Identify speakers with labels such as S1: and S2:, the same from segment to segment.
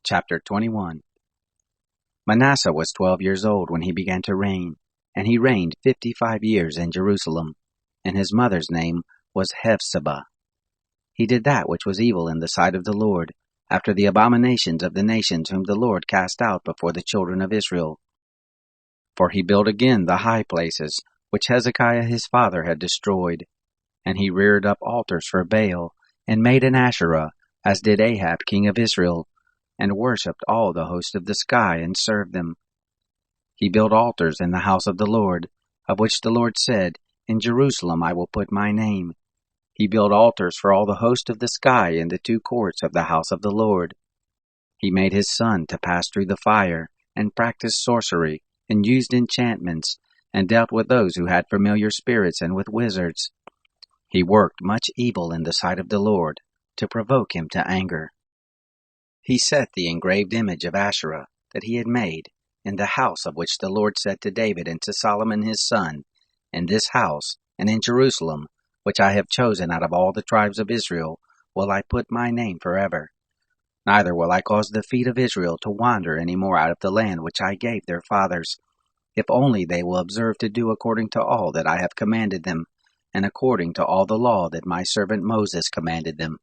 S1: Chapter 21. Manasseh was 12 years old when he began to reign, and he reigned 55 years in Jerusalem, and his mother's name was Hephzibah. He did that which was evil in the sight of the Lord, after the abominations of the nations whom the Lord cast out before the children of Israel. For he built again the high places, which Hezekiah his father had destroyed, and he reared up altars for Baal, and made an Asherah, as did Ahab king of Israel, and worshipped all the host of the sky, and served them. He built altars in the house of the Lord, of which the Lord said, In Jerusalem I will put my name. He built altars for all the host of the sky in the two courts of the house of the Lord. He made his son to pass through the fire, and practiced sorcery, and used enchantments, and dealt with those who had familiar spirits and with wizards. He worked much evil in the sight of the Lord, to provoke him to anger. He set the engraved image of Asherah that he had made in the house of which the Lord said to David and to Solomon his son, In this house, and in Jerusalem, which I have chosen out of all the tribes of Israel, will I put my name forever. Neither will I cause the feet of Israel to wander any more out of the land which I gave their fathers, if only they will observe to do according to all that I have commanded them, and according to all the law that my servant Moses commanded them.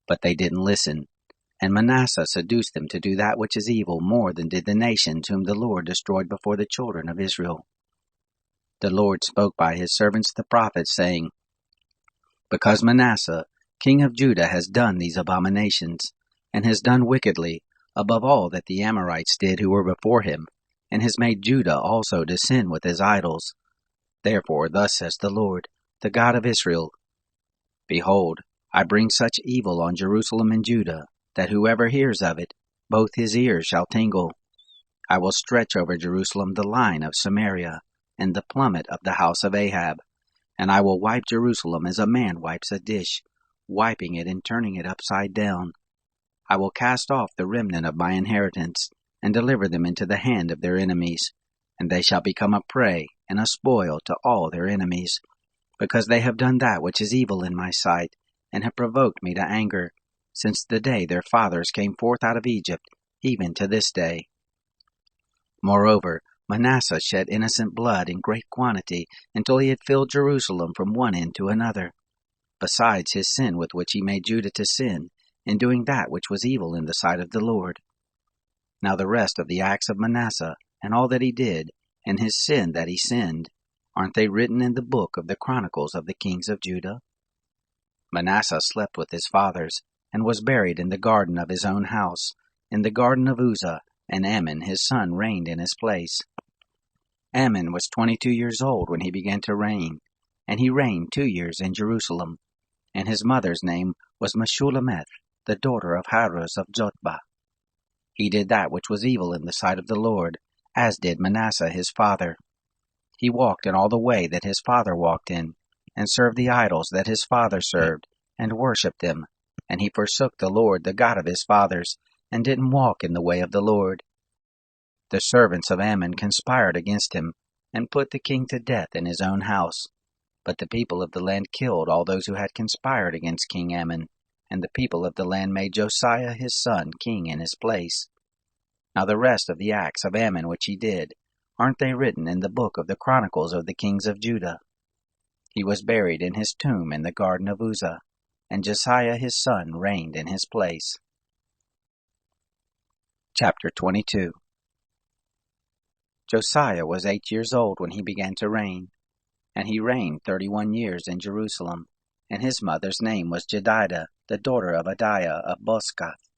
S1: But they didn't listen, and Manasseh seduced them to do that which is evil more than did the nations whom the Lord destroyed before the children of Israel. The Lord spoke by his servants the prophets, saying, Because Manasseh, king of Judah, has done these abominations, and has done wickedly, above all that the Amorites did who were before him, and has made Judah also to sin with his idols. Therefore thus says the Lord, the God of Israel, Behold, I bring such evil on Jerusalem and Judah, that whoever hears of it, both his ears shall tingle. I will stretch over Jerusalem the line of Samaria, and the plummet of the house of Ahab, and I will wipe Jerusalem as a man wipes a dish, wiping it and turning it upside down. I will cast off the remnant of my inheritance, and deliver them into the hand of their enemies, and they shall become a prey and a spoil to all their enemies, because they have done that which is evil in my sight, and have provoked me to anger, since the day their fathers came forth out of Egypt, even to this day. Moreover, Manasseh shed innocent blood in great quantity, until he had filled Jerusalem from one end to another, besides his sin with which he made Judah to sin, in doing that which was evil in the sight of the Lord. Now the rest of the acts of Manasseh, and all that he did, and his sin that he sinned, aren't they written in the book of the Chronicles of the kings of Judah? Manasseh slept with his fathers, and was buried in the garden of his own house, in the garden of Uzzah, and Amon his son reigned in his place. Amon was 22 years old when he began to reign, and he reigned 2 years in Jerusalem, and his mother's name was Meshullemeth, the daughter of Haruz of Jotbah. He did that which was evil in the sight of the Lord, as did Manasseh his father. He walked in all the way that his father walked in, and served the idols that his father served, and worshipped them, and he forsook the Lord, the God of his fathers, and didn't walk in the way of the Lord. The servants of Amon conspired against him, and put the king to death in his own house. But the people of the land killed all those who had conspired against King Amon, and the people of the land made Josiah his son king in his place. Now the rest of the acts of Amon which he did, aren't they written in the book of the Chronicles of the kings of Judah? He was buried in his tomb in the garden of Uzzah, and Josiah his son reigned in his place. Chapter 22. Josiah was 8 years old when he began to reign, and he reigned 31 years in Jerusalem, and his mother's name was Jedidah, the daughter of Adiah of Boscath.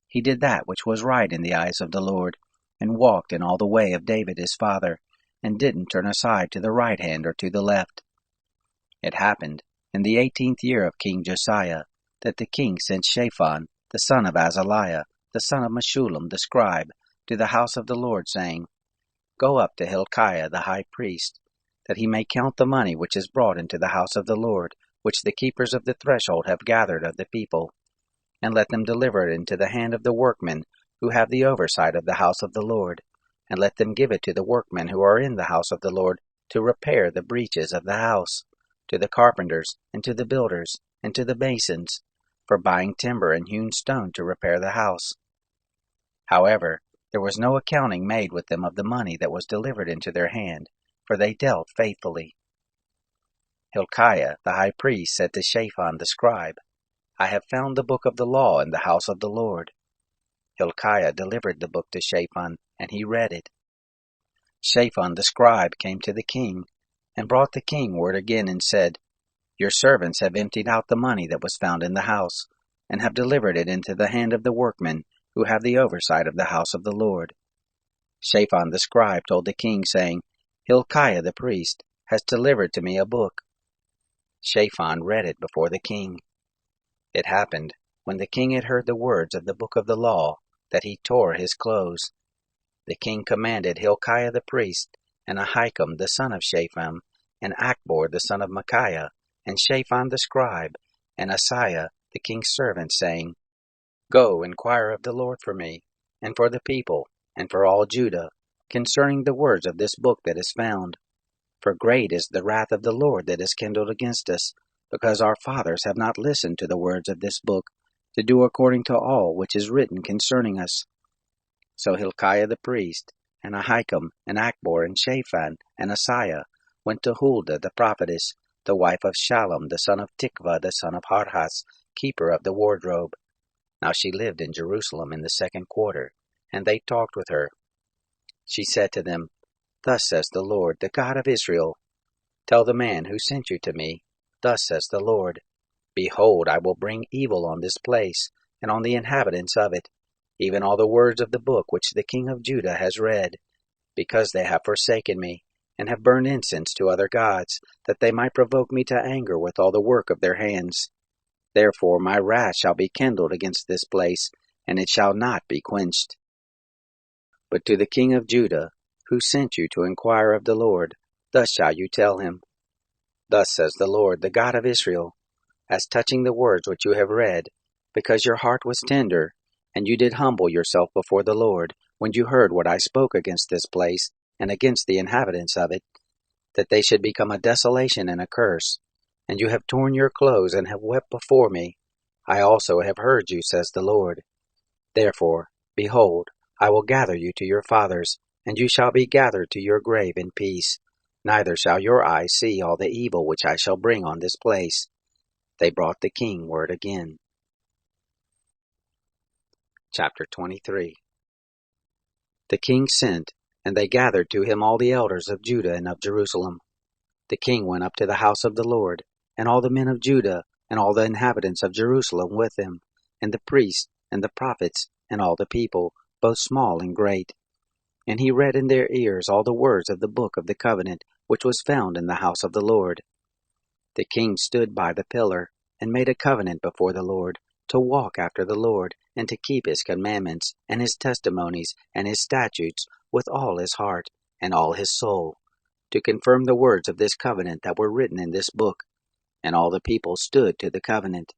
S1: He did that which was right in the eyes of the Lord, and walked in all the way of David his father, and didn't turn aside to the right hand or to the left. It happened, in the 18th year of King Josiah, that the king sent Shaphan, the son of Azaliah, the son of Meshullam the scribe, to the house of the Lord, saying, Go up to Hilkiah the high priest, that he may count the money which is brought into the house of the Lord, which the keepers of the threshold have gathered of the people, and let them deliver it into the hand of the workmen who have the oversight of the house of the Lord, and let them give it to the workmen who are in the house of the Lord to repair the breaches of the house, to the carpenters, and to the builders, and to the masons, for buying timber and hewn stone to repair the house. However, there was no accounting made with them of the money that was delivered into their hand, for they dealt faithfully. Hilkiah the high priest said to Shaphan the scribe, I have found the book of the law in the house of the Lord. Hilkiah delivered the book to Shaphan, and he read it. Shaphan the scribe came to the king, and brought the king word again, and said, Your servants have emptied out the money that was found in the house, and have delivered it into the hand of the workmen who have the oversight of the house of the Lord. Shaphan the scribe told the king, saying, Hilkiah the priest has delivered to me a book. Shaphan read it before the king. It happened, when the king had heard the words of the book of the law, that he tore his clothes. The king commanded Hilkiah the priest, and Ahikam the son of Shaphan, and Achbor the son of Micaiah, and Shaphan the scribe, and Asaiah the king's servant, saying, Go, inquire of the Lord for me, and for the people, and for all Judah, concerning the words of this book that is found. For great is the wrath of the Lord that is kindled against us, because our fathers have not listened to the words of this book, to do according to all which is written concerning us. So Hilkiah the priest, and Ahikam, and Achbor, and Shaphan, and Asaiah went to Huldah the prophetess, the wife of Shallum the son of Tikvah the son of Harhas, keeper of the wardrobe. Now she lived in Jerusalem in the second quarter, and they talked with her. She said to them, Thus says the Lord, the God of Israel, Tell the man who sent you to me, Thus says the Lord, Behold, I will bring evil on this place, and on the inhabitants of it, even all the words of the book which the king of Judah has read, because they have forsaken me, and have burned incense to other gods, that they might provoke me to anger with all the work of their hands. Therefore my wrath shall be kindled against this place, and it shall not be quenched. But to the king of Judah, who sent you to inquire of the Lord, thus shall you tell him, Thus says the Lord, the God of Israel, as touching the words which you have read, because your heart was tender, and you did humble yourself before the Lord, when you heard what I spoke against this place, and against the inhabitants of it, that they should become a desolation and a curse, and you have torn your clothes and have wept before me. I also have heard you, says the Lord. Therefore, behold, I will gather you to your fathers, and you shall be gathered to your grave in peace. Neither shall your eyes see all the evil which I shall bring on this place. They brought the king word again. Chapter 23. The king sent, and they gathered to him all the elders of Judah and of Jerusalem. The king went up to the house of the Lord, and all the men of Judah, and all the inhabitants of Jerusalem with him, and the priests, and the prophets, and all the people, both small and great. And he read in their ears all the words of the book of the covenant, which was found in the house of the Lord. The king stood by the pillar, and made a covenant before the Lord, to walk after the Lord, and to keep his commandments, and his testimonies, and his statutes, with all his heart, and all his soul, to confirm the words of this covenant that were written in this book. And all the people stood to the covenant.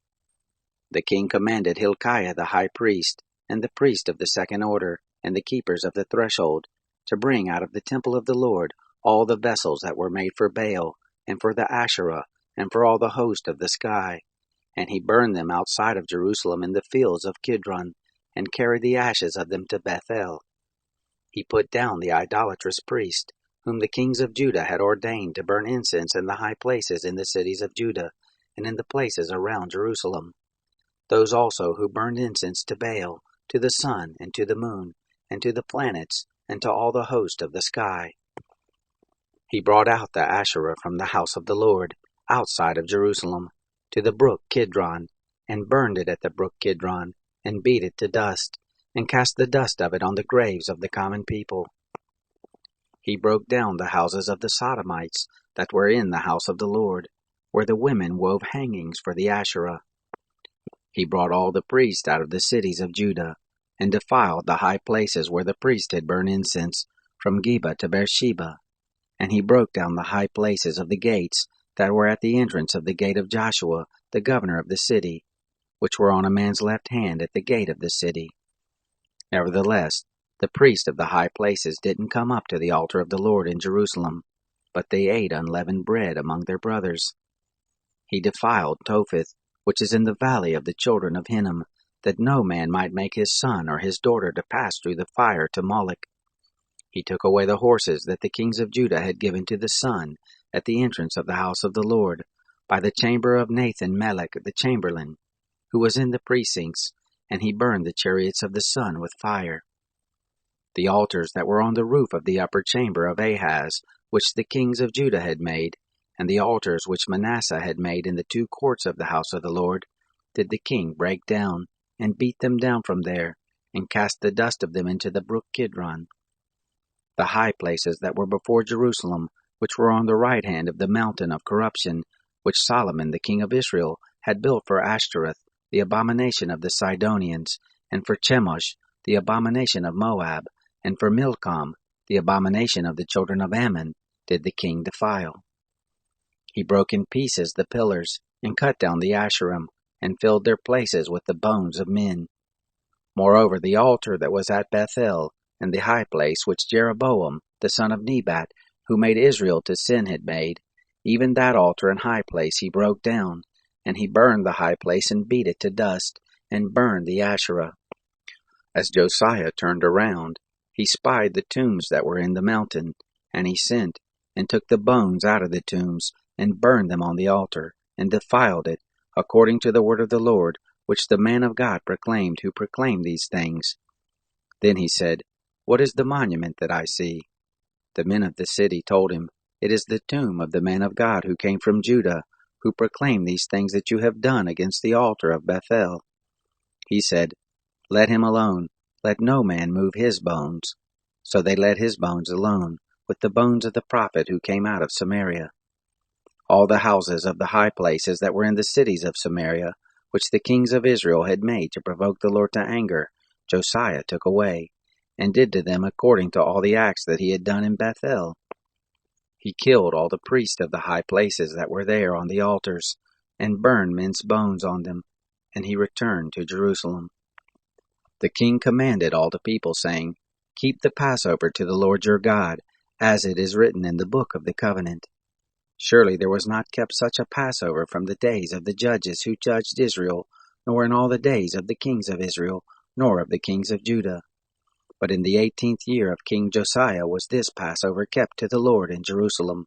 S1: The king commanded Hilkiah the high priest, and the priest of the second order, and the keepers of the threshold, to bring out of the temple of the Lord all the vessels that were made for Baal, and for the Asherah, and for all the host of the sky. And he burned them outside of Jerusalem in the fields of Kidron, and carried the ashes of them to Bethel. He put down the idolatrous priest, whom the kings of Judah had ordained to burn incense in the high places in the cities of Judah, and in the places around Jerusalem. Those also who burned incense to Baal, to the sun, and to the moon, and to the planets, and to all the host of the sky. He brought out the Asherah from the house of the Lord, outside of Jerusalem, to the brook Kidron, and burned it at the brook Kidron, and beat it to dust, and cast the dust of it on the graves of the common people. He broke down the houses of the Sodomites that were in the house of the Lord, where the women wove hangings for the Asherah. He brought all the priests out of the cities of Judah, and defiled the high places where the priest had burned incense, from Geba to Beersheba. And he broke down the high places of the gates that were at the entrance of the gate of Joshua, the governor of the city, which were on a man's left hand at the gate of the city. Nevertheless, the priests of the high places didn't come up to the altar of the Lord in Jerusalem, but they ate unleavened bread among their brothers. He defiled Topheth, which is in the valley of the children of Hinnom, that no man might make his son or his daughter to pass through the fire to Moloch. He took away the horses that the kings of Judah had given to the sun at the entrance of the house of the Lord, by the chamber of Nathan-melech the chamberlain, who was in the precincts, and he burned the chariots of the sun with fire. The altars that were on the roof of the upper chamber of Ahaz, which the kings of Judah had made, and the altars which Manasseh had made in the two courts of the house of the Lord, did the king break down, and beat them down from there, and cast the dust of them into the brook Kidron. The high places that were before Jerusalem, which were on the right hand of the mountain of corruption, which Solomon the king of Israel had built for Ashtoreth, the abomination of the Sidonians, and for Chemosh, the abomination of Moab, and for Milcom, the abomination of the children of Ammon, did the king defile. He broke in pieces the pillars, and cut down the Asherim, and filled their places with the bones of men. Moreover, the altar that was at Bethel, and the high place which Jeroboam, the son of Nebat, who made Israel to sin, had made, even that altar and high place he broke down, and he burned the high place and beat it to dust, and burned the Asherah. As Josiah turned around, he spied the tombs that were in the mountain, and he sent, and took the bones out of the tombs, and burned them on the altar, and defiled it, according to the word of the Lord, which the man of God proclaimed, who proclaimed these things. Then he said, What is the monument that I see? The men of the city told him, It is the tomb of the man of God who came from Judah, who proclaimed these things that you have done against the altar of Bethel. He said, Let him alone, let no man move his bones. So they let his bones alone, with the bones of the prophet who came out of Samaria. All the houses of the high places that were in the cities of Samaria, which the kings of Israel had made to provoke the Lord to anger, Josiah took away, and did to them according to all the acts that he had done in Bethel. He killed all the priests of the high places that were there on the altars, and burned men's bones on them, and he returned to Jerusalem. The king commanded all the people, saying, Keep the Passover to the Lord your God, as it is written in the book of the covenant. Surely there was not kept such a Passover from the days of the judges who judged Israel, nor in all the days of the kings of Israel, nor of the kings of Judah. But in the 18th year of King Josiah was this Passover kept to the Lord in Jerusalem.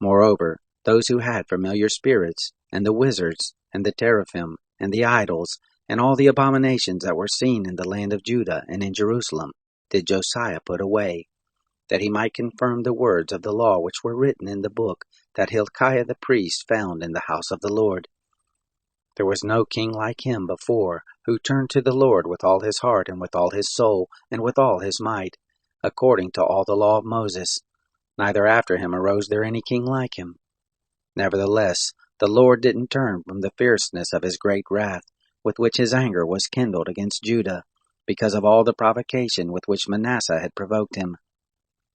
S1: Moreover, those who had familiar spirits, and the wizards, and the teraphim, and the idols, and all the abominations that were seen in the land of Judah and in Jerusalem, did Josiah put away, that he might confirm the words of the law which were written in the book that Hilkiah the priest found in the house of the Lord. There was no king like him before, who turned to the Lord with all his heart and with all his soul and with all his might, according to all the law of Moses. Neither after him arose there any king like him. Nevertheless, the Lord didn't turn from the fierceness of his great wrath, with which his anger was kindled against Judah, because of all the provocation with which Manasseh had provoked him.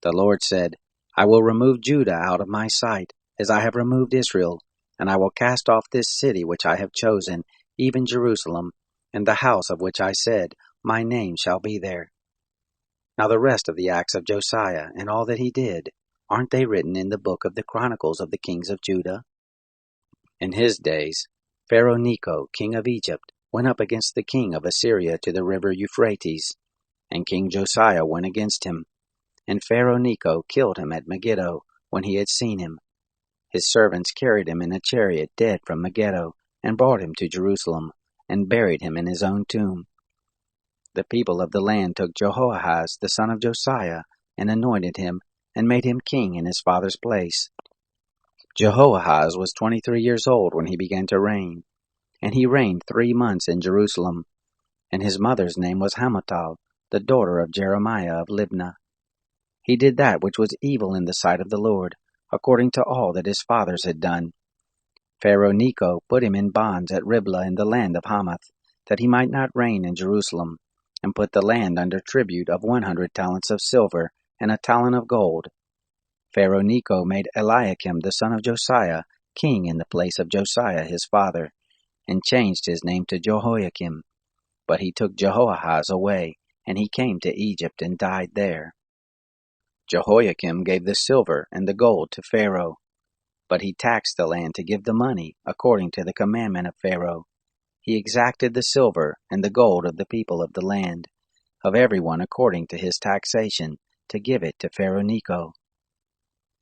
S1: The Lord said, I will remove Judah out of my sight, as I have removed Israel, and I will cast off this city which I have chosen, even Jerusalem, and the house of which I said, My name shall be there. Now the rest of the acts of Josiah, and all that he did, aren't they written in the book of the Chronicles of the kings of Judah? In his days, Pharaoh Necho, king of Egypt, went up against the king of Assyria to the river Euphrates, and King Josiah went against him. And Pharaoh Necho killed him at Megiddo when he had seen him. His servants carried him in a chariot dead from Megiddo, and brought him to Jerusalem, and buried him in his own tomb. The people of the land took Jehoahaz the son of Josiah, and anointed him, and made him king in his father's place. Jehoahaz was 23 years old when he began to reign, and he reigned 3 months in Jerusalem. And his mother's name was Hamutal, the daughter of Jeremiah of Libnah. He did that which was evil in the sight of the Lord, according to all that his fathers had done. Pharaoh Necho put him in bonds at Riblah in the land of Hamath, that he might not reign in Jerusalem, and put the land under tribute of 100 talents of silver and a talent of gold. Pharaoh Necho made Eliakim the son of Josiah king in the place of Josiah his father, and changed his name to Jehoiakim. But he took Jehoahaz away, and he came to Egypt and died there. Jehoiakim gave the silver and the gold to Pharaoh, but he taxed the land to give the money according to the commandment of Pharaoh. he exacted the silver and the gold of the people of the land, of every one according to his taxation, to give it to Pharaoh Necho.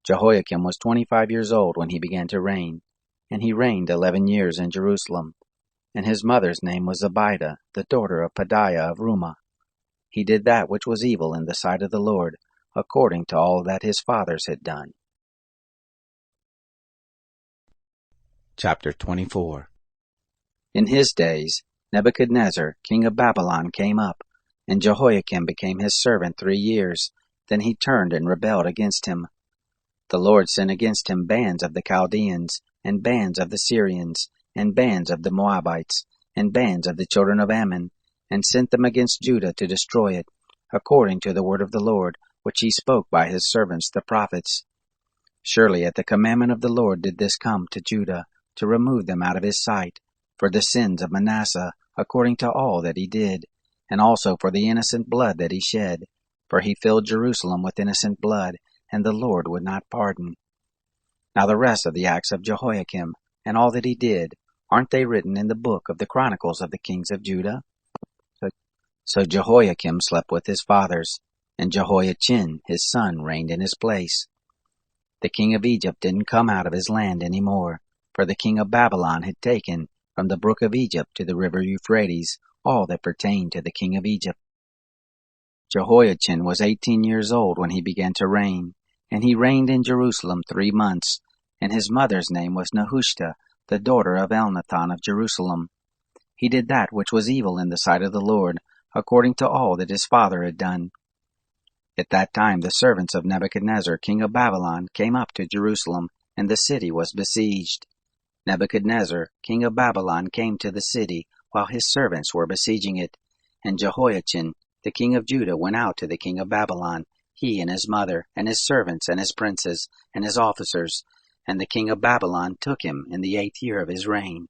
S1: Jehoiakim was 25 years old when he began to reign, and he reigned 11 years in Jerusalem. And his mother's name was Zebidah, the daughter of Pedaiah of Rumah. He did that which was evil in the sight of the Lord, according to all that his fathers had done. Chapter 24. In his days, Nebuchadnezzar, king of Babylon, came up, and Jehoiakim became his servant 3 years. Then he turned and rebelled against him. The Lord sent against him bands of the Chaldeans, and bands of the Syrians, and bands of the Moabites, and bands of the children of Ammon, and sent them against Judah to destroy it, according to the word of the Lord, which he spoke by his servants the prophets. Surely at the commandment of the Lord did this come to Judah, to remove them out of his sight, for the sins of Manasseh, according to all that he did, and also for the innocent blood that he shed, for he filled Jerusalem with innocent blood, and the Lord would not pardon. Now the rest of the acts of Jehoiakim, and all that he did, aren't they written in the book of the Chronicles of the kings of Judah? So Jehoiakim slept with his fathers, and Jehoiachin his son reigned in his place. The king of Egypt didn't come out of his land any more, for the king of Babylon had taken, from the brook of Egypt to the river Euphrates, all that pertained to the king of Egypt. Jehoiachin was 18 years old when he began to reign, and he reigned in Jerusalem 3 months, and his mother's name was Nehushta, the daughter of Elnathan of Jerusalem. He did that which was evil in the sight of the Lord, according to all that his father had done. At that time the servants of Nebuchadnezzar, king of Babylon, came up to Jerusalem, and the city was besieged. Nebuchadnezzar, king of Babylon, came to the city, while his servants were besieging it, and Jehoiachin, the king of Judah, went out to the king of Babylon, he and his mother, and his servants, and his princes, and his officers, and the king of Babylon took him in the 8th year of his reign.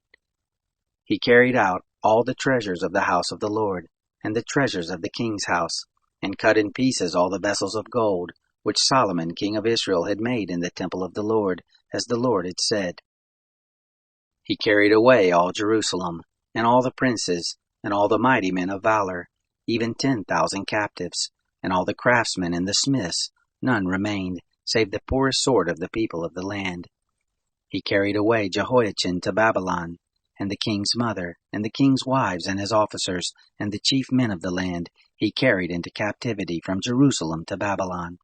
S1: He carried out all the treasures of the house of the Lord, and the treasures of the king's house, and cut in pieces all the vessels of gold, which Solomon king of Israel had made in the temple of the Lord, as the Lord had said. He carried away all Jerusalem, and all the princes, and all the mighty men of valor, even 10,000 captives, and all the craftsmen and the smiths. None remained, save the poorest sort of the people of the land. He carried away Jehoiachin to Babylon, and the king's mother, and the king's wives, and his officers, and the chief men of the land, he carried into captivity from Jerusalem to Babylon.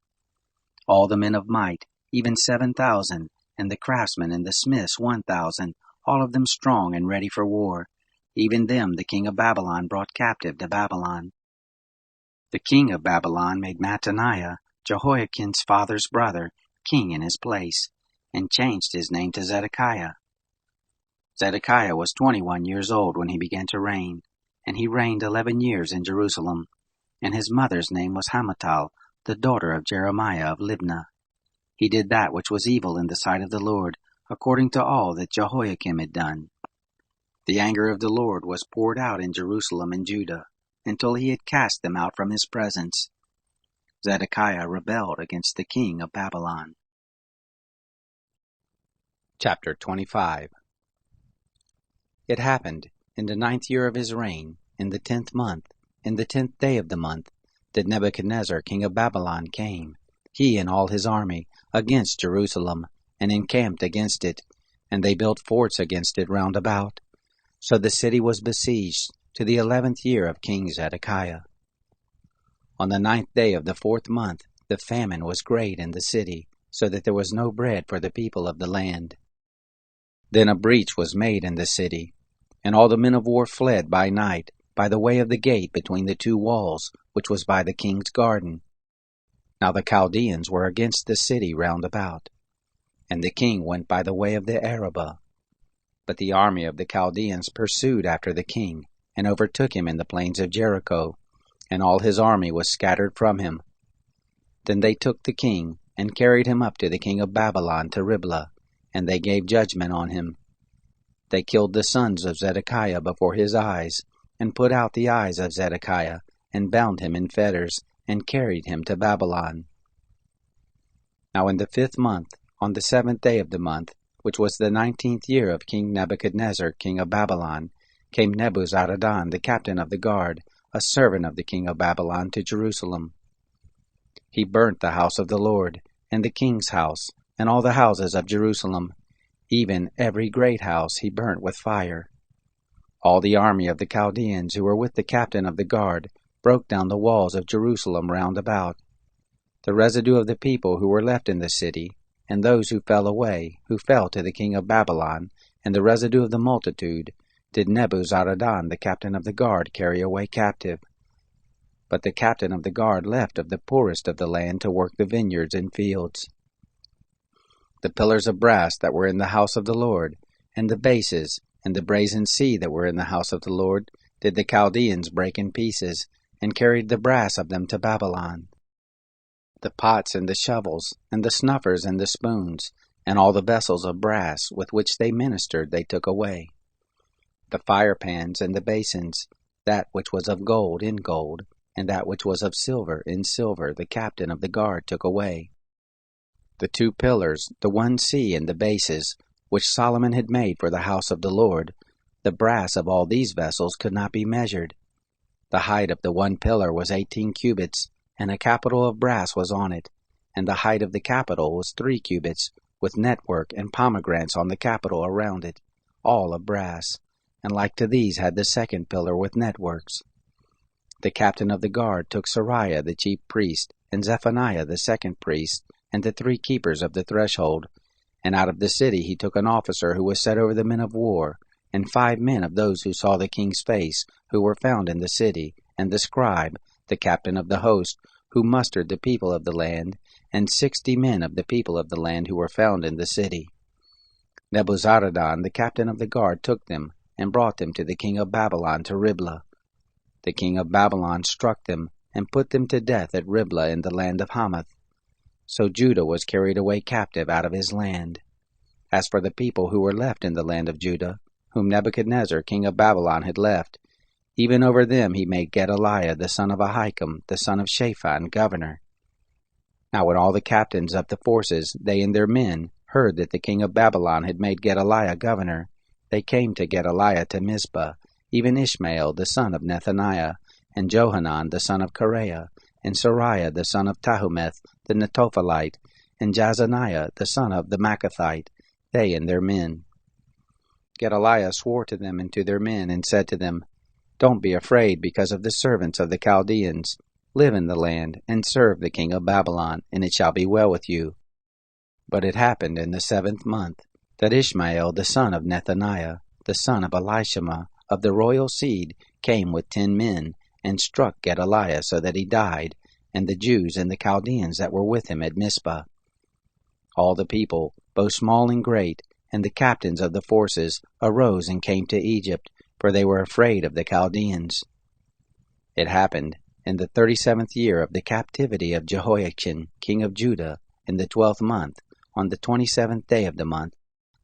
S1: All the men of might, even 7,000, and the craftsmen and the smiths 1,000, all of them strong and ready for war. Even them the king of Babylon brought captive to Babylon. The king of Babylon made Mattaniah, Jehoiachin's father's brother, king in his place, and changed his name to Zedekiah. Zedekiah was 21 years old when he began to reign, and he reigned 11 years in Jerusalem, and his mother's name was Hamutal, the daughter of Jeremiah of Libnah. He did that which was evil in the sight of the Lord, according to all that Jehoiakim had done. The anger of the Lord was poured out in Jerusalem and Judah, until he had cast them out from his presence. Zedekiah rebelled against the king of Babylon. Chapter 25. It happened, in the 9th year of his reign, in the 10th month, in the 10th day of the month, that Nebuchadnezzar king of Babylon came, he and all his army, against Jerusalem, and encamped against it, and they built forts against it round about. So the city was besieged to the 11th year of King Zedekiah. On the 9th day of the 4th month, the famine was great in the city, so that there was no bread for the people of the land. Then a breach was made in the city, and all the men of war fled by night, by the way of the gate between the 2 walls, which was by the king's garden. Now the Chaldeans were against the city round about, and the king went by the way of the Arabah. But the army of the Chaldeans pursued after the king, and overtook him in the plains of Jericho, and all his army was scattered from him. Then they took the king, and carried him up to the king of Babylon to Riblah, and they gave judgment on him. They killed the sons of Zedekiah before his eyes, and put out the eyes of Zedekiah, and bound him in fetters, and carried him to Babylon. Now in the 5th month, on the 7th day of the month, which was the 19th year of King Nebuchadnezzar king of Babylon, came Nebuzaradan, the captain of the guard, a servant of the king of Babylon, to Jerusalem. He burnt the house of the Lord, and the king's house, and all the houses of Jerusalem, even every great house he burnt with fire. All the army of the Chaldeans who were with the captain of the guard broke down the walls of Jerusalem round about. The residue of the people who were left in the city, and those who fell away, who fell to the king of Babylon, and the residue of the multitude, did Nebuzaradan the captain of the guard carry away captive. But the captain of the guard left of the poorest of the land to work the vineyards and fields. The pillars of brass that were in the house of the Lord, and the bases, and the brazen sea that were in the house of the Lord, did the Chaldeans break in pieces, and carried the brass of them to Babylon. The pots and the shovels, and the snuffers and the spoons, and all the vessels of brass with which they ministered they took away. The firepans and the basins, that which was of gold in gold, and that which was of silver in silver, the captain of the guard took away. The 2 pillars, the 1 sea and the bases, which Solomon had made for the house of the Lord, the brass of all these vessels could not be measured. The height of the 1 pillar was 18 cubits, and a capital of brass was on it, and the height of the capital was 3 cubits, with network and pomegranates on the capital around it, all of brass, and like to these had the 2nd pillar with networks. The captain of the guard took Sariah the chief priest, and Zephaniah the 2nd priest, and the 3 keepers of the threshold, and out of the city he took an officer who was set over the men of war, and 5 men of those who saw the king's face, who were found in the city, and the scribe, the captain of the host, who mustered the people of the land, and 60 men of the people of the land who were found in the city. Nebuzaradan, the captain of the guard, took them, and brought them to the king of Babylon to Riblah. The king of Babylon struck them, and put them to death at Riblah in the land of Hamath. So Judah was carried away captive out of his land. As for the people who were left in the land of Judah, whom Nebuchadnezzar king of Babylon had left, even over them he made Gedaliah the son of Ahikam, the son of Shaphan, governor. Now when all the captains of the forces, they and their men, heard that the king of Babylon had made Gedaliah governor, they came to Gedaliah to Mizpah, even Ishmael the son of Nethaniah, and Johanan the son of Kareah, and Sariah the son of Tahumeth the Netophalite, and Jazaniah the son of the Maccathite, they and their men. Gedaliah swore to them and to their men, and said to them, Don't be afraid because of the servants of the Chaldeans. Live in the land, and serve the king of Babylon, and it shall be well with you. But it happened in the 7th month, that Ishmael the son of Nethaniah, the son of Elishama, of the royal seed, came with 10 men, and struck Gedaliah so that he died, and the Jews and the Chaldeans that were with him at Mizpah. All the people, both small and great, and the captains of the forces, arose and came to Egypt, for they were afraid of the Chaldeans. It happened in the 37th year of the captivity of Jehoiachin, king of Judah, in the 12th month, on the 27th day of the month,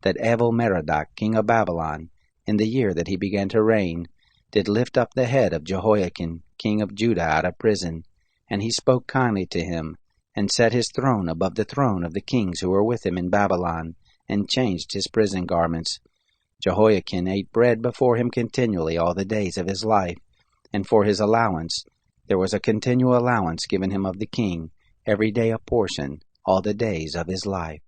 S1: that Evil-Merodach, king of Babylon, in the year that he began to reign, did lift up the head of Jehoiachin, king of Judah, out of prison, and he spoke kindly to him, and set his throne above the throne of the kings who were with him in Babylon, and changed his prison garments. Jehoiachin ate bread before him continually all the days of his life, and for his allowance there was a continual allowance given him of the king, every day a portion, all the days of his life.